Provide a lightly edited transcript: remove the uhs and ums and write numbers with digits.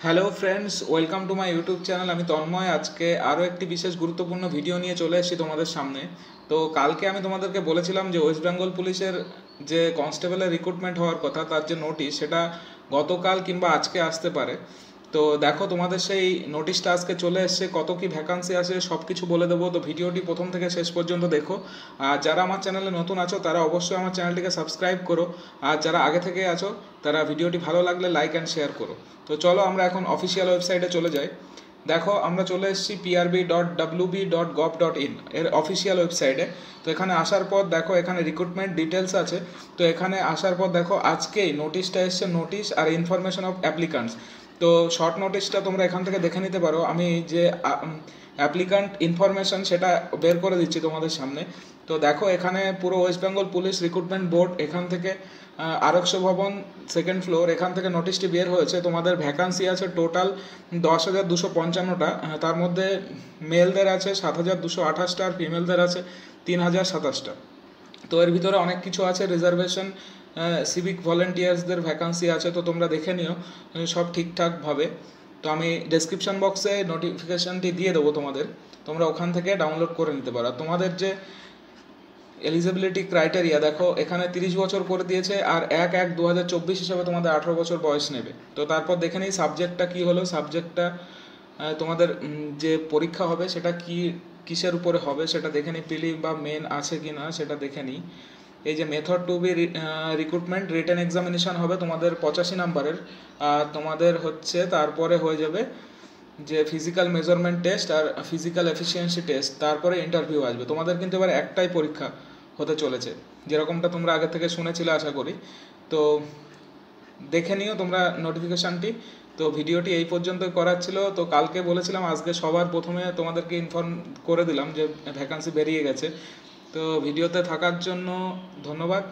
Hello friends, welcome to my YouTube channel. আমি তন্ময়। আজকে আরও একটি বিশেষ গুরুত্বপূর্ণ ভিডিও নিয়ে চলে এসেছি তোমাদের সামনে। তো কালকে আমি তোমাদেরকে বলেছিলাম যে ওয়েস্ট বেঙ্গল পুলিশের যে কনস্টেবলের রিক্রুটমেন্ট হওয়ার কথা, তার যে নোটিশ, সেটা গতকাল কিংবা আজকে আসতে পারে। তো দেখো, তোমাদের সেই নোটিশটা আজকে চলে এসছে। কত কি ভ্যাকান্সি আছে সব কিছু বলে দেবো। তো ভিডিওটি প্রথম থেকে শেষ পর্যন্ত দেখো। আর যারা আমার চ্যানেলে নতুন আছো তারা অবশ্যই আমার চ্যানেলটিকে সাবস্ক্রাইব করো। আর যারা আগে থেকে আছো তারা ভিডিওটি ভালো লাগলে লাইক অ্যান্ড শেয়ার করো। তো চলো আমরা এখন অফিসিয়াল ওয়েবসাইটে চলে যাই। দেখো, আমরা চলে এসেছি prb.wb.gov.in এর অফিসিয়াল ওয়েবসাইটে। তো এখানে আসার পর দেখো, এখানে রিক্রুটমেন্ট ডিটেলস আছে। তো এখানে আসার পর দেখো, আজকেই নোটিশটা এসছে, নোটিশ আর ইনফরমেশন অফ অ্যাপ্লিকান্টস। তো শর্ট নোটিশটা তোমরা এখান থেকে দেখে নিতে পারো। আমি যে অ্যাপ্লিকান্ট ইনফরমেশন সেটা বের করে দিচ্ছি তোমাদের সামনে। তো দেখো, এখানে পুরো West Bengal police recruitment board, এখান থেকে আরক্ষ ভবন সেকেন্ড ফ্লোর, এখান থেকে নোটিশটি বের হয়েছে। তোমাদের ভ্যাকান্সি আছে টোটাল 10,255টা। তার মধ্যে মেলদের আছে 7,228টা আর ফিমেলদের আছে 3,027টা। তো এর ভিতরে অনেক কিছু আছে, রিজার্ভেশন, সিভিক ভলেন্টিয়ার্সদের ভ্যাকান্সি আছে। তো তোমরা দেখে নিও সব ঠিকঠাকভাবে। তো আমি ডেসক্রিপশন বক্সে নোটিফিকেশানটি দিয়ে দেবো তোমাদের, তোমরা ওখান থেকে ডাউনলোড করে নিতে পারো। তোমাদের যে এলিজিবিলিটি ক্রাইটেরিয়া দেখো, এখানে 30 বছর করে দিয়েছে, আর 1/1/2024 হিসাবে তোমাদের 18 বছর বয়স নেবে। তো তারপর দেখে নিই সাবজেক্টটা কী হলো। সাবজেক্টটা তোমাদের যে পরীক্ষা হবে সেটা কিসের উপরে হবে সেটা দেখে নিই। প্রিলি বা মেন আছে কি না সেটা দেখে নিই। এই যে method to be recruitment, written examination হবে তোমাদের 85 নাম্বারের। আর তোমাদের হচ্ছে তারপরে হয়ে যাবে যে ফিজিক্যাল মেজারমেন্ট টেস্ট আর ফিজিক্যাল এফিসিয়েন্সি টেস্ট, তারপরে ইন্টারভিউ আসবে। তোমাদের কিন্তু এবার একটাই পরীক্ষা হতে চলেছে, যেরকমটা তোমরা আগে থেকে শুনেছিলে আশা করি। তো দেখে নিও তোমরা নোটিফিকেশানটি। তো ভিডিওটি এই পর্যন্তই করার ছিল। তো কালকে বলেছিলাম, আজকে সবার প্রথমে তোমাদেরকে ইনফর্ম করে দিলাম যে ভ্যাকান্সি বেরিয়ে গেছে। তো ভিডিওতে থাকার জন্য ধন্যবাদ।